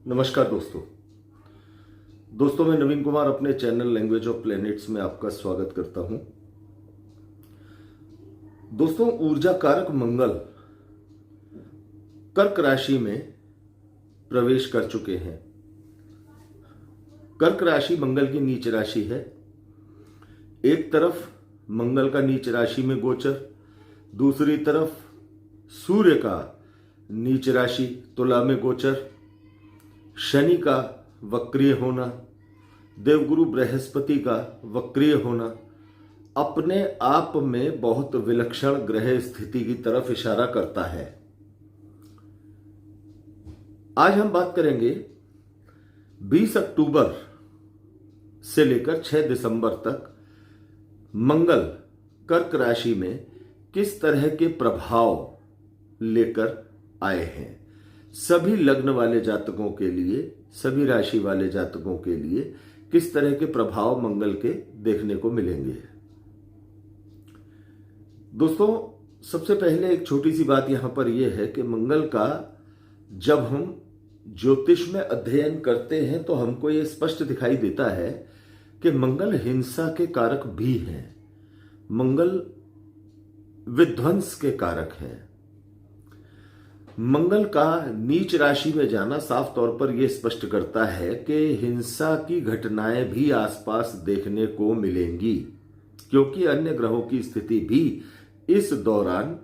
नमस्कार दोस्तों मैं नवीन कुमार अपने चैनल लैंग्वेज ऑफ प्लैनेट्स में आपका स्वागत करता हूं। दोस्तों, ऊर्जा कारक मंगल कर्क राशि में प्रवेश कर चुके हैं। कर्क राशि मंगल की नीच राशि है। एक तरफ मंगल का नीच राशि में गोचर, दूसरी तरफ सूर्य का नीच राशि तुला में गोचर, शनि का वक्रीय होना, देवगुरु बृहस्पति का वक्रीय होना अपने आप में बहुत विलक्षण ग्रह स्थिति की तरफ इशारा करता है। आज हम बात करेंगे 20 अक्टूबर से लेकर 6 दिसंबर तक मंगल कर्क राशि में किस तरह के प्रभाव लेकर आए हैं। सभी लग्न वाले जातकों के लिए, सभी राशि वाले जातकों के लिए किस तरह के प्रभाव मंगल के देखने को मिलेंगे। दोस्तों, सबसे पहले एक छोटी सी बात यहां पर यह है कि मंगल का जब हम ज्योतिष में अध्ययन करते हैं तो हमको यह स्पष्ट दिखाई देता है कि मंगल हिंसा के कारक भी हैं, मंगल विध्वंस के कारक हैं। मंगल का नीच राशि में जाना साफ तौर पर यह स्पष्ट करता है कि हिंसा की घटनाएं भी आसपास देखने को मिलेंगी, क्योंकि अन्य ग्रहों की स्थिति भी इस दौरान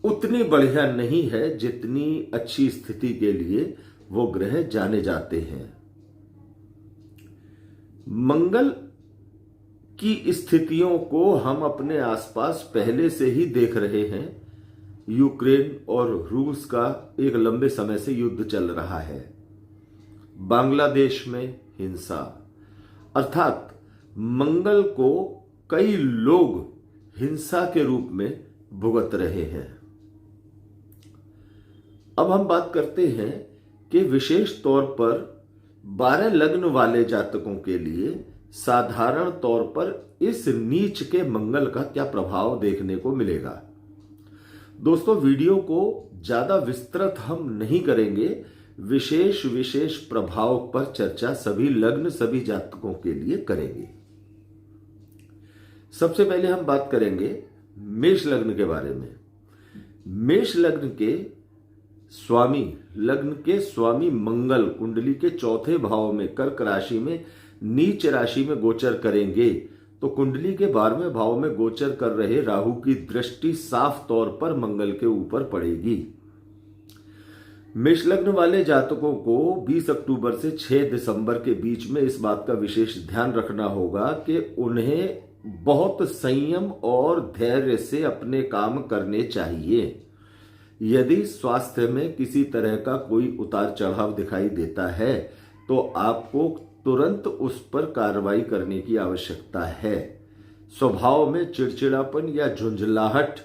उतनी बढ़िया नहीं है जितनी अच्छी स्थिति के लिए वो ग्रह जाने जाते हैं। मंगल की स्थितियों को हम अपने आसपास पहले से ही देख रहे हैं। यूक्रेन और रूस का एक लंबे समय से युद्ध चल रहा है। बांग्लादेश में हिंसा, अर्थात मंगल को कई लोग हिंसा के रूप में भुगत रहे हैं। अब हम बात करते हैं कि विशेष तौर पर 12 लग्न वाले जातकों के लिए साधारण तौर पर इस नीच के मंगल का क्या प्रभाव देखने को मिलेगा। दोस्तों, वीडियो को ज्यादा विस्तृत हम नहीं करेंगे, विशेष प्रभाव पर चर्चा सभी लग्न सभी जातकों के लिए करेंगे। सबसे पहले हम बात करेंगे मेष लग्न के बारे में। मेष लग्न के स्वामी मंगल कुंडली के चौथे भाव में कर्क राशि में नीच राशि में गोचर करेंगे तो कुंडली के 12वें भाव में गोचर कर रहे राहु की दृष्टि साफ तौर पर मंगल के ऊपर पड़ेगी। मेष लग्न वाले जातकों को 20 अक्टूबर से 6 दिसंबर के बीच में इस बात का विशेष ध्यान रखना होगा कि उन्हें बहुत संयम और धैर्य से अपने काम करने चाहिए। यदि स्वास्थ्य में किसी तरह का कोई उतार चढ़ाव दिखाई देता है तो आपको तुरंत उस पर कार्रवाई करने की आवश्यकता है। स्वभाव में चिड़चिड़ापन या झुंझलाहट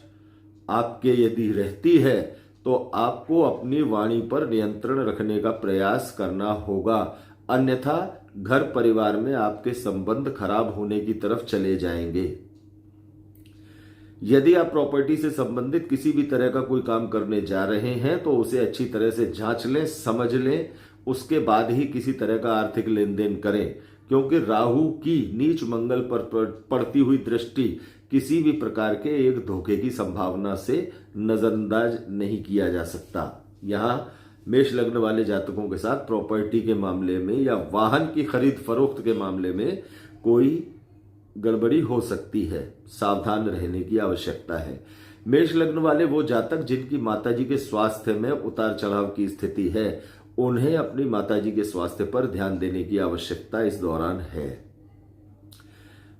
आपके यदि रहती है तो आपको अपनी वाणी पर नियंत्रण रखने का प्रयास करना होगा, अन्यथा घर परिवार में आपके संबंध खराब होने की तरफ चले जाएंगे। यदि आप प्रॉपर्टी से संबंधित किसी भी तरह का कोई काम करने जा रहे हैं तो उसे अच्छी तरह से जांच लें, समझ लें, उसके बाद ही किसी तरह का आर्थिक लेन देन करें, क्योंकि राहु की नीच मंगल पर पड़ती हुई दृष्टि किसी भी प्रकार के एक धोखे की संभावना से नजरअंदाज नहीं किया जा सकता। यहां मेष लग्न वाले जातकों के साथ प्रॉपर्टी के मामले में या वाहन की खरीद फरोख्त के मामले में कोई गड़बड़ी हो सकती है, सावधान रहने की आवश्यकता है। मेष लग्न वाले वो जातक जिनकी माताजी के स्वास्थ्य में उतार चढ़ाव की स्थिति है, उन्हें अपनी माताजी के स्वास्थ्य पर ध्यान देने की आवश्यकता इस दौरान है।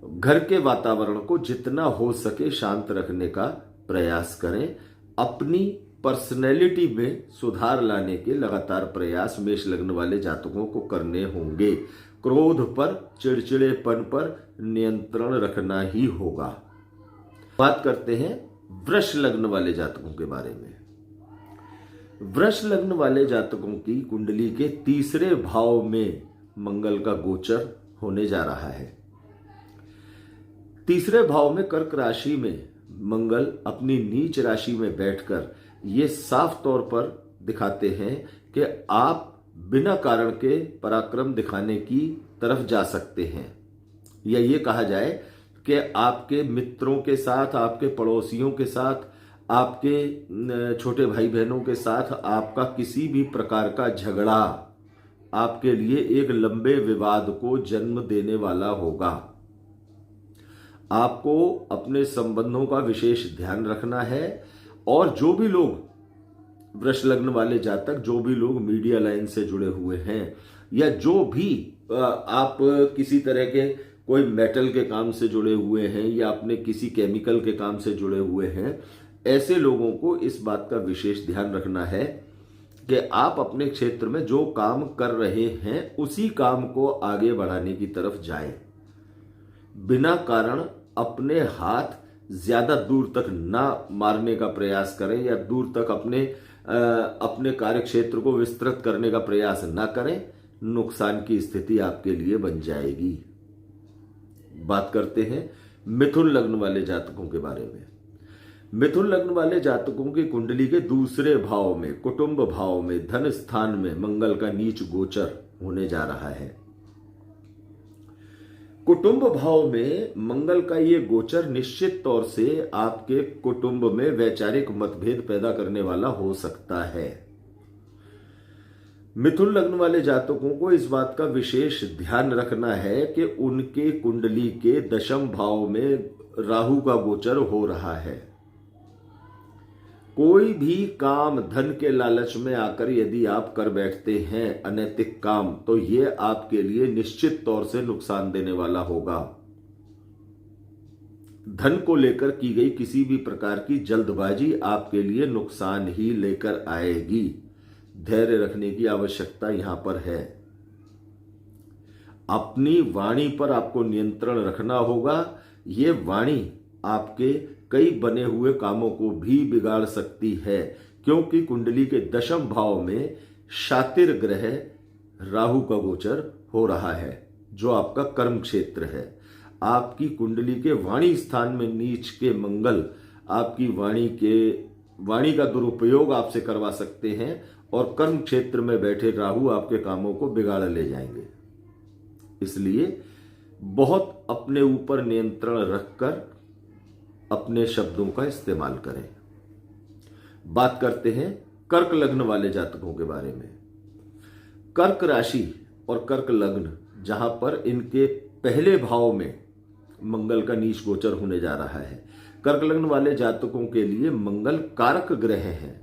घर के वातावरण को जितना हो सके शांत रखने का प्रयास करें। अपनी पर्सनैलिटी में सुधार लाने के लगातार प्रयास मेष लग्न वाले जातकों को करने होंगे। क्रोध पर, चिड़चिड़ेपन पर नियंत्रण रखना ही होगा। बात करते हैं वृष लग्न वाले जातकों के बारे में। वृष लग्न वाले जातकों की कुंडली के तीसरे भाव में मंगल का गोचर होने जा रहा है। तीसरे भाव में कर्क राशि में मंगल अपनी नीच राशि में बैठकर ये साफ तौर पर दिखाते हैं कि आप बिना कारण के पराक्रम दिखाने की तरफ जा सकते हैं, या ये कहा जाए कि आपके मित्रों के साथ, आपके पड़ोसियों के साथ, आपके छोटे भाई बहनों के साथ आपका किसी भी प्रकार का झगड़ा आपके लिए एक लंबे विवाद को जन्म देने वाला होगा। आपको अपने संबंधों का विशेष ध्यान रखना है, और जो भी लोग वृष लग्न वाले जातक, जो भी लोग मीडिया लाइन से जुड़े हुए हैं, या जो भी आप किसी तरह के कोई मेटल के काम से जुड़े हुए हैं या अपने किसी केमिकल के काम से जुड़े हुए हैं, ऐसे लोगों को इस बात का विशेष ध्यान रखना है कि आप अपने क्षेत्र में जो काम कर रहे हैं उसी काम को आगे बढ़ाने की तरफ जाएं। बिना कारण अपने हाथ ज्यादा दूर तक ना मारने का प्रयास करें, या दूर तक अपने कार्य क्षेत्र को विस्तृत करने का प्रयास ना करें, नुकसान की स्थिति आपके लिए बन जाएगी। बात करते हैं मिथुन लग्न वाले जातकों के बारे में। मिथुन लग्न वाले जातकों की कुंडली के दूसरे भाव में, कुटुंब भाव में, धन स्थान में मंगल का नीच गोचर होने जा रहा है। कुटुंब भाव में मंगल का ये गोचर निश्चित तौर से आपके कुटुंब में वैचारिक मतभेद पैदा करने वाला हो सकता है। मिथुन लग्न वाले जातकों को इस बात का विशेष ध्यान रखना है कि उनके कुंडली के दशम भाव में राहु का गोचर हो रहा है। कोई भी काम धन के लालच में आकर यदि आप कर बैठते हैं अनैतिक काम, तो ये आपके लिए निश्चित तौर से नुकसान देने वाला होगा। धन को लेकर की गई किसी भी प्रकार की जल्दबाजी आपके लिए नुकसान ही लेकर आएगी। धैर्य रखने की आवश्यकता यहां पर है। अपनी वाणी पर आपको नियंत्रण रखना होगा। ये वाणी आपके कई बने हुए कामों को भी बिगाड़ सकती है, क्योंकि कुंडली के दशम भाव में शातिर ग्रह राहु का गोचर हो रहा है, जो आपका कर्म क्षेत्र है। आपकी कुंडली के वाणी स्थान में नीच के मंगल आपकी वाणी का दुरुपयोग आपसे करवा सकते हैं, और कर्म क्षेत्र में बैठे राहु आपके कामों को बिगाड़ ले जाएंगे। इसलिए बहुत अपने ऊपर नियंत्रण रखकर अपने शब्दों का इस्तेमाल करें। बात करते हैं कर्क लग्न वाले जातकों के बारे में। कर्क राशि और कर्क लग्न, जहां पर इनके पहले भाव में मंगल का नीच गोचर होने जा रहा है, कर्क लग्न वाले जातकों के लिए मंगल कारक ग्रह हैं।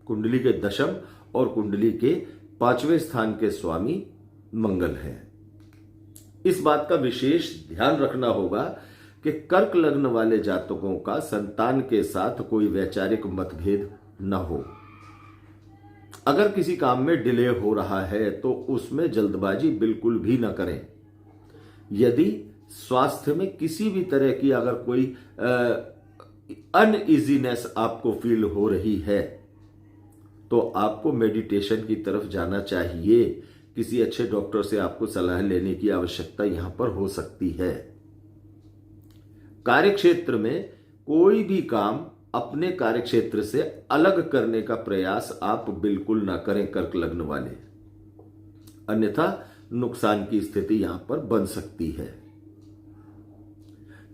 कुंडली के दशम और कुंडली के 5वें स्थान के स्वामी मंगल है। इस बात का विशेष ध्यान रखना होगा कि कर्क लग्न वाले जातकों का संतान के साथ कोई वैचारिक मतभेद न हो। अगर किसी काम में डिले हो रहा है तो उसमें जल्दबाजी बिल्कुल भी न करें। यदि स्वास्थ्य में किसी भी तरह की अगर कोई अनइजीनेस आपको फील हो रही है, तो आपको मेडिटेशन की तरफ जाना चाहिए। किसी अच्छे डॉक्टर से आपको सलाह लेने की आवश्यकता यहां पर हो सकती है। कार्यक्षेत्र में कोई भी काम अपने कार्यक्षेत्र से अलग करने का प्रयास आप बिल्कुल ना करें कर्क लग्न वाले, अन्यथा नुकसान की स्थिति यहां पर बन सकती है।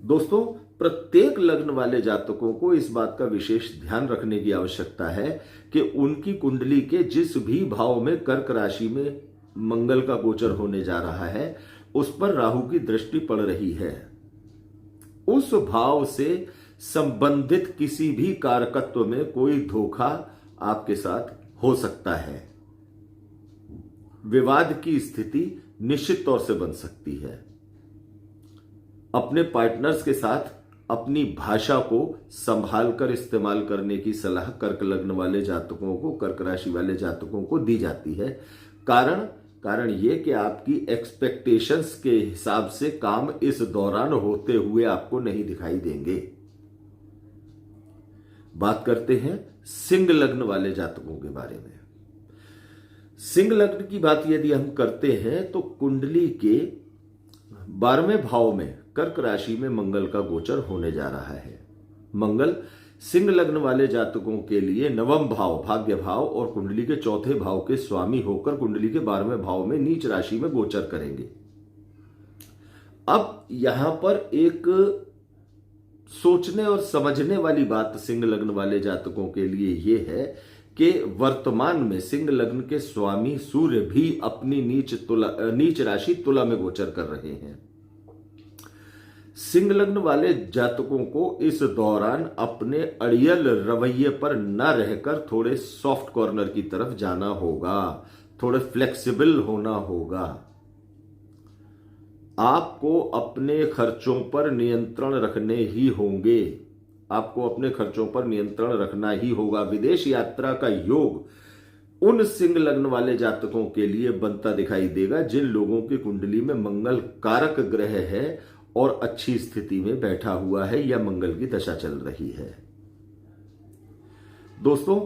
दोस्तों, प्रत्येक लग्न वाले जातकों को इस बात का विशेष ध्यान रखने की आवश्यकता है कि उनकी कुंडली के जिस भी भाव में कर्क राशि में मंगल का गोचर होने जा रहा है, उस पर राहु की दृष्टि पड़ रही है। उस भाव से संबंधित किसी भी कारकत्व में कोई धोखा आपके साथ हो सकता है। विवाद की स्थिति निश्चित तौर से बन सकती है। अपने पार्टनर्स के साथ अपनी भाषा को संभाल कर इस्तेमाल करने की सलाह कर्क लग्न वाले जातकों को, कर्क राशि वाले जातकों को दी जाती है। कारण यह कि आपकी एक्सपेक्टेशंस के हिसाब से काम इस दौरान होते हुए आपको नहीं दिखाई देंगे। बात करते हैं सिंह लग्न वाले जातकों के बारे में। सिंह लग्न की बात यदि हम करते हैं तो कुंडली के 12वें भाव में कर्क राशि में मंगल का गोचर होने जा रहा है। मंगल सिंह लग्न वाले जातकों के लिए नवम भाव भाग्य भाव और कुंडली के चौथे भाव के स्वामी होकर कुंडली के 12वें भाव में नीच राशि में गोचर करेंगे। अब यहां पर एक सोचने और समझने वाली बात सिंह लग्न वाले जातकों के लिए यह है कि वर्तमान में सिंह लग्न के स्वामी सूर्य भी अपनी नीच राशि तुला में गोचर कर रहे हैं। सिंह लग्न वाले जातकों को इस दौरान अपने अड़ियल रवैये पर न रहकर थोड़े सॉफ्ट कॉर्नर की तरफ जाना होगा, थोड़े फ्लेक्सिबल होना होगा। आपको अपने खर्चों पर नियंत्रण रखने ही होंगे, आपको अपने खर्चों पर नियंत्रण रखना ही होगा। विदेश यात्रा का योग उन सिंह लग्न वाले जातकों के लिए बनता दिखाई देगा जिन लोगों की कुंडली में मंगल कारक ग्रह है और अच्छी स्थिति में बैठा हुआ है या मंगल की दशा चल रही है। दोस्तों,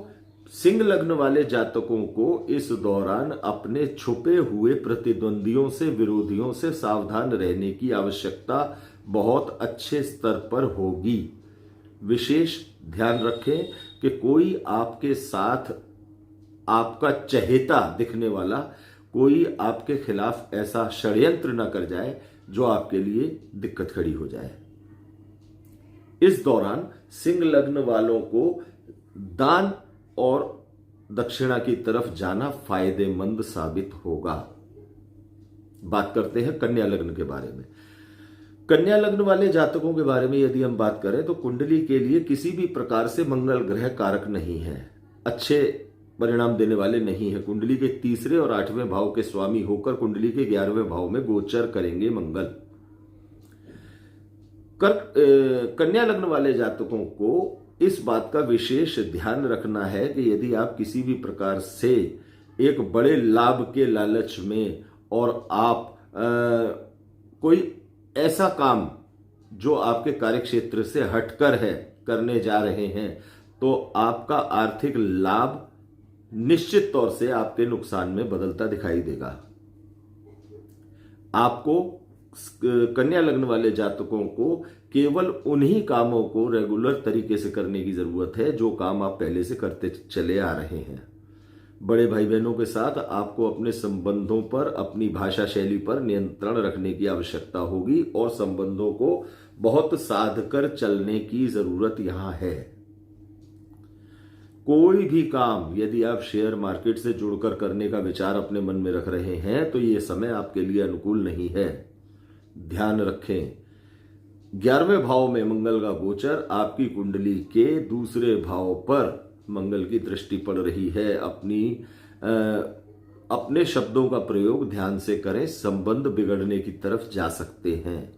सिंह लग्न वाले जातकों को इस दौरान अपने छुपे हुए प्रतिद्वंदियों से, विरोधियों से सावधान रहने की आवश्यकता बहुत अच्छे स्तर पर होगी। विशेष ध्यान रखें कि कोई आपके साथ आपका चहेता दिखने वाला कोई आपके खिलाफ ऐसा षड्यंत्र न कर जाए जो आपके लिए दिक्कत खड़ी हो जाए। इस दौरान सिंह लग्न वालों को दान और दक्षिणा की तरफ जाना फायदेमंद साबित होगा। बात करते हैं कन्या लग्न के बारे में। कन्या लग्न वाले जातकों के बारे में यदि हम बात करें तो कुंडली के लिए किसी भी प्रकार से मंगल ग्रह कारक नहीं है, अच्छे परिणाम देने वाले नहीं है। कुंडली के 3रे और 8वें भाव के स्वामी होकर कुंडली के 11वें भाव में गोचर करेंगे मंगल। कन्या लग्न वाले जातकों को इस बात का विशेष ध्यान रखना है कि यदि आप किसी भी प्रकार से एक बड़े लाभ के लालच में और आप कोई ऐसा काम जो आपके कार्यक्षेत्र से हटकर है करने जा रहे हैं तो आपका आर्थिक लाभ निश्चित तौर से आपके नुकसान में बदलता दिखाई देगा। आपको कन्या लग्न वाले जातकों को केवल उन्हीं कामों को रेगुलर तरीके से करने की जरूरत है जो काम आप पहले से करते चले आ रहे हैं। बड़े भाई बहनों के साथ आपको अपने संबंधों पर, अपनी भाषा शैली पर नियंत्रण रखने की आवश्यकता होगी और संबंधों को बहुत साध कर चलने की जरूरत यहां है। कोई भी काम यदि आप शेयर मार्केट से जुड़कर करने का विचार अपने मन में रख रहे हैं तो यह समय आपके लिए अनुकूल नहीं है, ध्यान रखें। 11वें भाव में मंगल का गोचर, आपकी कुंडली के 2रे भाव पर मंगल की दृष्टि पड़ रही है। अपने शब्दों का प्रयोग ध्यान से करें, संबंध बिगड़ने की तरफ जा सकते हैं।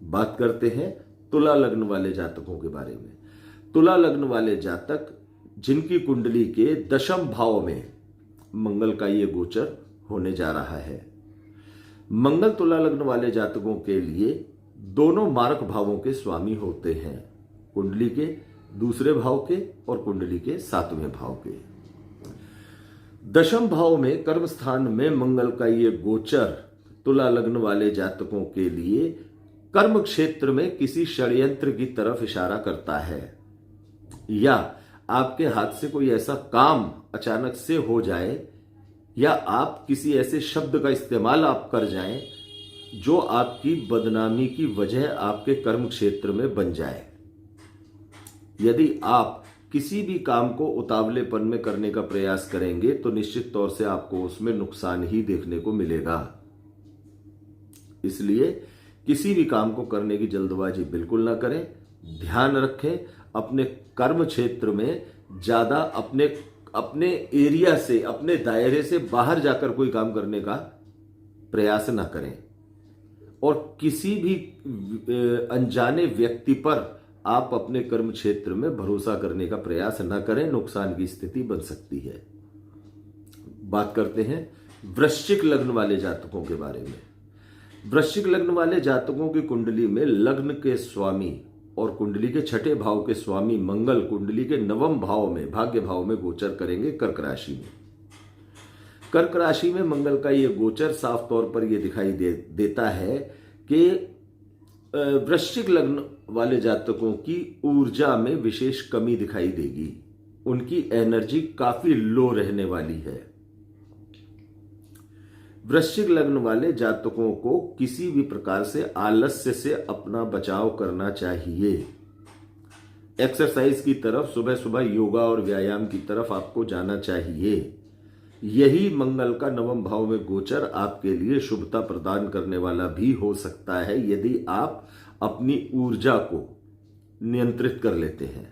बात करते हैं तुला लग्न वाले जातकों के बारे में। तुला लग्न वाले जातक जिनकी कुंडली के 10म भाव में मंगल का ये गोचर होने जा रहा है। मंगल तुला लग्न वाले जातकों के लिए दोनों मारक भावों के स्वामी होते हैं, कुंडली के 2रे भाव के और कुंडली के 7वें भाव के। 10म भाव में कर्म स्थान में मंगल का ये गोचर तुला लग्न वाले जातकों के लिए कर्म क्षेत्र में किसी षड्यंत्र की तरफ इशारा करता है या आपके हाथ से कोई ऐसा काम अचानक से हो जाए या आप किसी ऐसे शब्द का इस्तेमाल आप कर जाएं जो आपकी बदनामी की वजह आपके कर्म क्षेत्र में बन जाए। यदि आप किसी भी काम को उतावलेपन में करने का प्रयास करेंगे तो निश्चित तौर से आपको उसमें नुकसान ही देखने को मिलेगा। इसलिए किसी भी काम को करने की जल्दबाजी बिल्कुल ना करें। ध्यान रखें, अपने कर्म क्षेत्र में ज्यादा अपने एरिया से, अपने दायरे से बाहर जाकर कोई काम करने का प्रयास ना करें और किसी भी अनजाने व्यक्ति पर आप अपने कर्म क्षेत्र में भरोसा करने का प्रयास न करें, नुकसान की स्थिति बन सकती है। बात करते हैं वृश्चिक लग्न वाले जातकों के बारे में। वृश्चिक लग्न वाले जातकों की कुंडली में लग्न के स्वामी और कुंडली के 6ठे भाव के स्वामी मंगल कुंडली के 9वें भाव में, भाग्य भाव में गोचर करेंगे कर्क राशि में। कर्क राशि में मंगल का यह गोचर साफ तौर पर यह दिखाई देता है कि वृश्चिक लग्न वाले जातकों की ऊर्जा में विशेष कमी दिखाई देगी। उनकी एनर्जी काफी लो रहने वाली है। वृश्चिक लग्न वाले जातकों को किसी भी प्रकार से आलस्य से अपना बचाव करना चाहिए। एक्सरसाइज की तरफ, सुबह सुबह योगा और व्यायाम की तरफ आपको जाना चाहिए। यही मंगल का नवम भाव में गोचर आपके लिए शुभता प्रदान करने वाला भी हो सकता है, यदि आप अपनी ऊर्जा को नियंत्रित कर लेते हैं।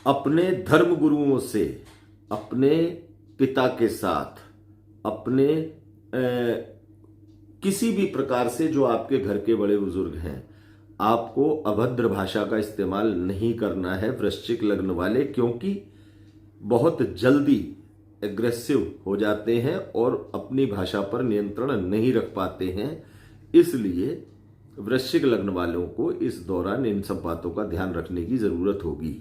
अपने धर्म गुरुओं से, अपने पिता के साथ, अपने किसी भी प्रकार से जो आपके घर के बड़े बुजुर्ग हैं, आपको अभद्र भाषा का इस्तेमाल नहीं करना है वृश्चिक लग्न वाले, क्योंकि बहुत जल्दी एग्रेसिव हो जाते हैं और अपनी भाषा पर नियंत्रण नहीं रख पाते हैं। इसलिए वृश्चिक लग्न वालों को इस दौरान इन सब बातों का ध्यान रखने की जरूरत होगी।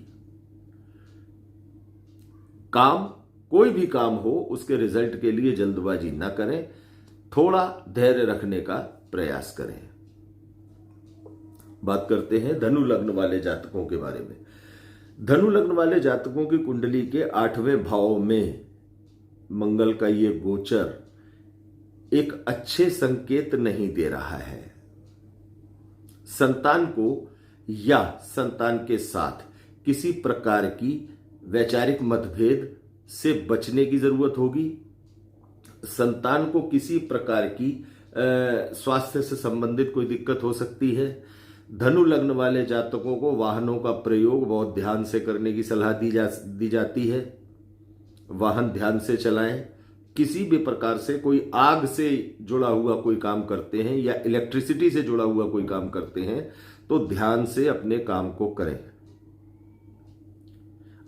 कोई भी काम हो, उसके रिजल्ट के लिए जल्दबाजी ना करें, थोड़ा धैर्य रखने का प्रयास करें। बात करते हैं धनु लग्न वाले जातकों के बारे में। धनु लग्न वाले जातकों की कुंडली के 8वें भाव में मंगल का ये गोचर एक अच्छे संकेत नहीं दे रहा है। संतान को या संतान के साथ किसी प्रकार की वैचारिक मतभेद से बचने की जरूरत होगी। संतान को किसी प्रकार की स्वास्थ्य से संबंधित कोई दिक्कत हो सकती है। धनु लग्न वाले जातकों को वाहनों का प्रयोग बहुत ध्यान से करने की सलाह दी जाती है। वाहन ध्यान से चलाएं। किसी भी प्रकार से कोई आग से जुड़ा हुआ कोई काम करते हैं या इलेक्ट्रिसिटी से जुड़ा हुआ कोई काम करते हैं तो ध्यान से अपने काम को करें।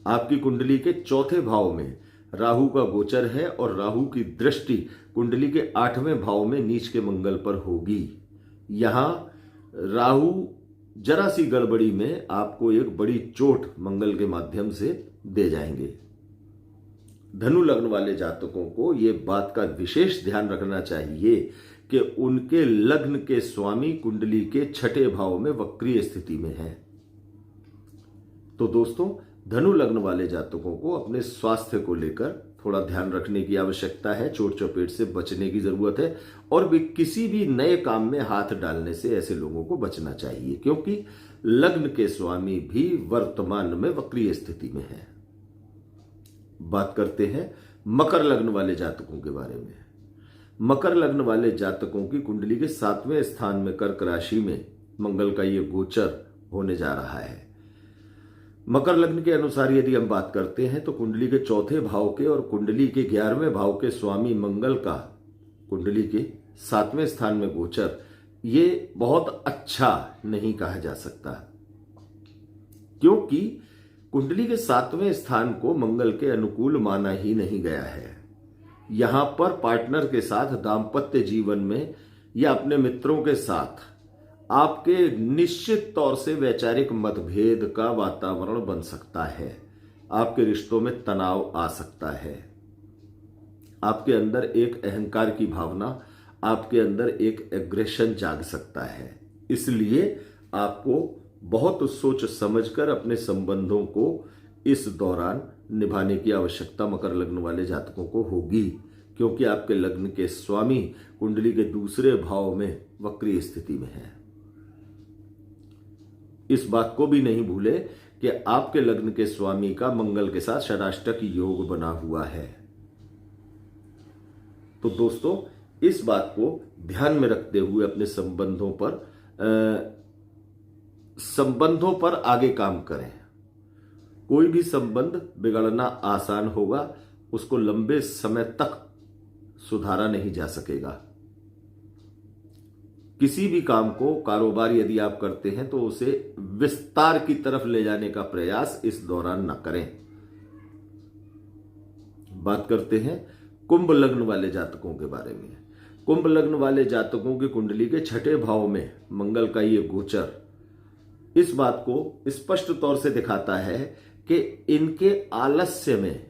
आपकी कुंडली के 4थे भाव में राहु का गोचर है और राहु की दृष्टि कुंडली के 8वें भाव में नीच के मंगल पर होगी। यहां राहु जरा सी गड़बड़ी में आपको एक बड़ी चोट मंगल के माध्यम से दे जाएंगे। धनु लग्न वाले जातकों को यह बात का विशेष ध्यान रखना चाहिए कि उनके लग्न के स्वामी कुंडली के 6ठे भाव में वक्रीय स्थिति में है। तो दोस्तों, धनु लग्न वाले जातकों को अपने स्वास्थ्य को लेकर थोड़ा ध्यान रखने की आवश्यकता है। चोट चपेट से बचने की जरूरत है और भी किसी भी नए काम में हाथ डालने से ऐसे लोगों को बचना चाहिए, क्योंकि लग्न के स्वामी भी वर्तमान में वक्रीय स्थिति में है। बात करते हैं मकर लग्न वाले जातकों के बारे में। मकर लग्न वाले जातकों की कुंडली के 7वें स्थान में कर्क राशि में मंगल का यह गोचर होने जा रहा है। मकर लग्न के अनुसार यदि हम बात करते हैं तो कुंडली के 4थे भाव के और कुंडली के 11वें भाव के स्वामी मंगल का कुंडली के 7वें स्थान में गोचर ये बहुत अच्छा नहीं कहा जा सकता, क्योंकि कुंडली के 7वें स्थान को मंगल के अनुकूल माना ही नहीं गया है। यहां पर पार्टनर के साथ दाम्पत्य जीवन में या अपने मित्रों के साथ आपके निश्चित तौर से वैचारिक मतभेद का वातावरण बन सकता है। आपके रिश्तों में तनाव आ सकता है। आपके अंदर एक अहंकार की भावना, आपके अंदर एक एग्रेशन जाग सकता है। इसलिए आपको बहुत सोच समझकर अपने संबंधों को इस दौरान निभाने की आवश्यकता मकर लग्न वाले जातकों को होगी, क्योंकि आपके लग्न के स्वामी कुंडली के 2 भाव में वक्रीय स्थिति में है। इस बात को भी नहीं भूले कि आपके लग्न के स्वामी का मंगल के साथ षडाष्टक योग बना हुआ है। तो दोस्तों, इस बात को ध्यान में रखते हुए अपने संबंधों पर आगे काम करें। कोई भी संबंध बिगड़ना आसान होगा, उसको लंबे समय तक सुधारा नहीं जा सकेगा। किसी भी काम को, कारोबार यदि आप करते हैं तो उसे विस्तार की तरफ ले जाने का प्रयास इस दौरान न करें। बात करते हैं कुंभ लग्न वाले जातकों के बारे में। कुंभ लग्न वाले जातकों की कुंडली के 6ठे भाव में मंगल का ये गोचर इस बात को स्पष्ट तौर से दिखाता है कि इनके आलस्य में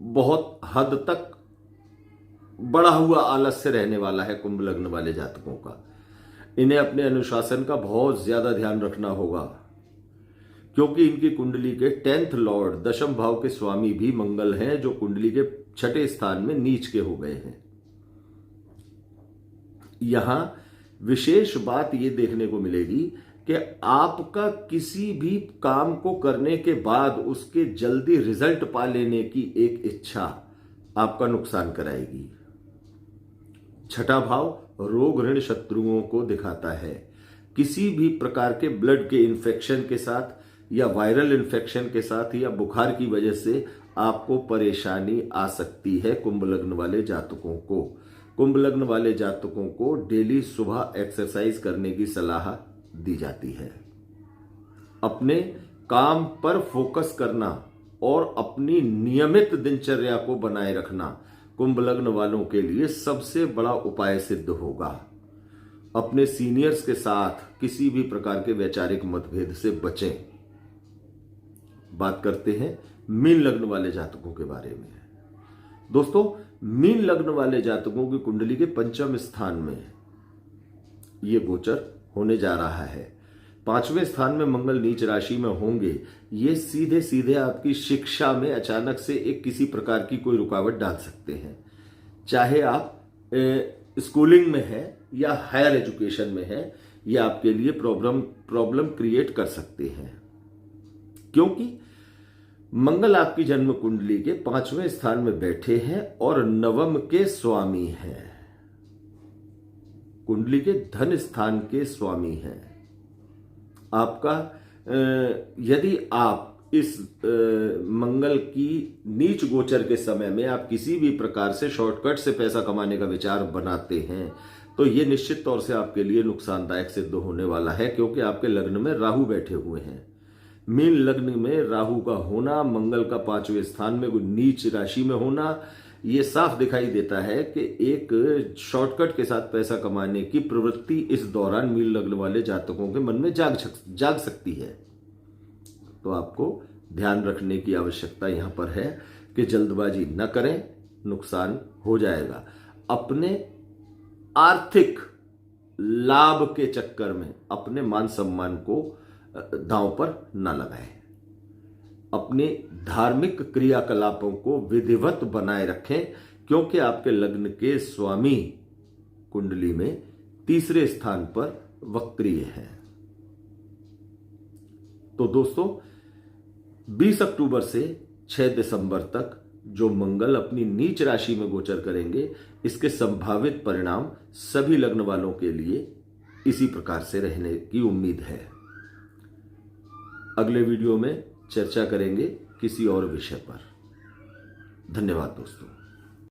बहुत हद तक बढ़ा हुआ आलस्य रहने वाला है कुंभ लग्न वाले जातकों का। इन्हें अपने अनुशासन का बहुत ज्यादा ध्यान रखना होगा, क्योंकि इनकी कुंडली के 10th लॉर्ड दशम भाव के स्वामी भी मंगल हैं, जो कुंडली के 6ठे स्थान में नीच के हो गए हैं। यहां विशेष बात यह देखने को मिलेगी कि आपका किसी भी काम को करने के बाद उसके जल्दी रिजल्ट पा लेने की एक इच्छा आपका नुकसान कराएगी। 6ठा भाव रोग ऋण शत्रुओं को दिखाता है। किसी भी प्रकार के ब्लड के इन्फेक्शन के साथ या वायरल इन्फेक्शन के साथ या बुखार की वजह से आपको परेशानी आ सकती है। कुंभ लग्न वाले जातकों को, कुंभ लग्न वाले जातकों को डेली सुबह एक्सरसाइज करने की सलाह दी जाती है। अपने काम पर फोकस करना और अपनी नियमित दिनचर्या को बनाए रखना कुंभ लग्न वालों के लिए सबसे बड़ा उपाय सिद्ध होगा। अपने सीनियर्स के साथ किसी भी प्रकार के वैचारिक मतभेद से बचें। बात करते हैं मीन लग्न वाले जातकों के बारे में। दोस्तों, मीन लग्न वाले जातकों की कुंडली के 5वें स्थान में यह गोचर होने जा रहा है। 5वें स्थान में मंगल नीच राशि में होंगे। ये सीधे सीधे आपकी शिक्षा में अचानक से एक किसी प्रकार की कोई रुकावट डाल सकते हैं। चाहे आप स्कूलिंग में है या हायर एजुकेशन में है, ये आपके लिए प्रॉब्लम क्रिएट कर सकते हैं, क्योंकि मंगल आपकी जन्म कुंडली के 5वें स्थान में बैठे हैं और नवम के स्वामी हैं। कुंडली के धन स्थान के स्वामी हैं। आपका यदि आप इस मंगल की नीच गोचर के समय में आप किसी भी प्रकार से शॉर्टकट से पैसा कमाने का विचार बनाते हैं, तो यह निश्चित तौर से आपके लिए नुकसानदायक सिद्ध होने वाला है, क्योंकि आपके लग्न में राहु बैठे हुए हैं। मीन लग्न में राहु का होना, मंगल का 5वें स्थान में कोई नीच राशि में होना, ये साफ दिखाई देता है कि एक शॉर्टकट के साथ पैसा कमाने की प्रवृत्ति इस दौरान मीन लग्न वाले जातकों के मन में जाग सकती है। तो आपको ध्यान रखने की आवश्यकता यहां पर है कि जल्दबाजी न करें, नुकसान हो जाएगा। अपने आर्थिक लाभ के चक्कर में अपने मान सम्मान को दांव पर न लगाएं। अपने धार्मिक क्रियाकलापों को विधिवत बनाए रखें, क्योंकि आपके लग्न के स्वामी कुंडली में 3रे स्थान पर वक्रीय है। तो दोस्तों, 20 अक्टूबर से 6 दिसंबर तक जो मंगल अपनी नीच राशि में गोचर करेंगे, इसके संभावित परिणाम सभी लग्न वालों के लिए इसी प्रकार से रहने की उम्मीद है। अगले वीडियो में चर्चा करेंगे किसी और विषय पर। धन्यवाद दोस्तों।